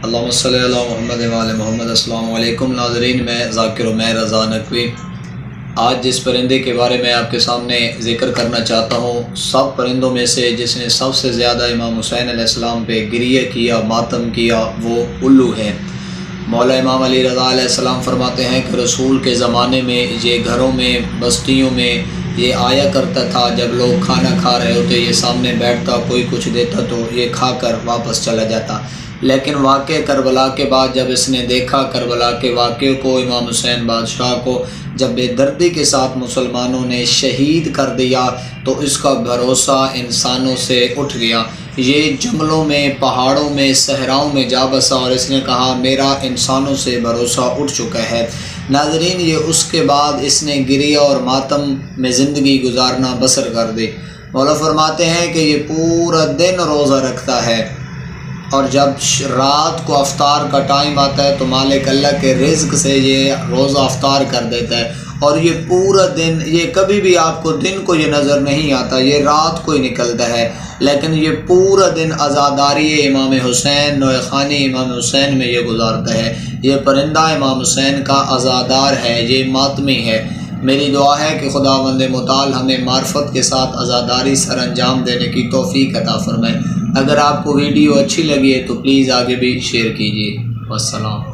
اللہم صلی علی محمد و علی محمد۔ السلام علیکم ناظرین، میں ذاکر عمیر رضا نقوی آج جس پرندے کے بارے میں آپ کے سامنے ذکر کرنا چاہتا ہوں، سب پرندوں میں سے جس نے سب سے زیادہ امام حسین علیہ السلام پہ گریہ کیا، ماتم کیا، وہ الو ہے۔ مولا امام علی رضا علیہ السلام فرماتے ہیں کہ رسول کے زمانے میں یہ گھروں میں، بستیوں میں یہ آیا کرتا تھا، جب لوگ کھانا کھا رہے ہوتے یہ سامنے بیٹھتا، کوئی کچھ دیتا تو یہ کھا کر واپس چلا جاتا۔ لیکن واقعہ کربلا کے بعد جب اس نے دیکھا کربلا کے واقعے کو، امام حسین بادشاہ کو جب بے دردی کے ساتھ مسلمانوں نے شہید کر دیا، تو اس کا بھروسہ انسانوں سے اٹھ گیا۔ یہ جنگلوں میں، پہاڑوں میں، صحراؤں میں جا بسا اور اس نے کہا میرا انسانوں سے بھروسہ اٹھ چکا ہے۔ ناظرین، یہ اس کے بعد اس نے گریہ اور ماتم میں زندگی گزارنا بسر کر دی۔ مولا فرماتے ہیں کہ یہ پورا دن روزہ رکھتا ہے، اور جب رات کو افطار کا ٹائم آتا ہے تو مالک اللہ کے رزق سے یہ روزہ افطار کر دیتا ہے، اور یہ پورا دن، یہ کبھی بھی آپ کو دن کو یہ نظر نہیں آتا، یہ رات کو ہی نکلتا ہے، لیکن یہ پورا دن عزاداری امام حسین، نوح خوانی امام حسین میں یہ گزارتا ہے۔ یہ پرندہ امام حسین کا عزادار ہے، یہ ماتمی ہے۔ میری دعا ہے کہ خداوند متعال ہمیں معرفت کے ساتھ عزاداری سر انجام دینے کی توفیق عطا فرمائے۔ اگر آپ کو ویڈیو اچھی لگی ہے تو پلیز آگے بھی شیئر کیجیے۔ والسلام۔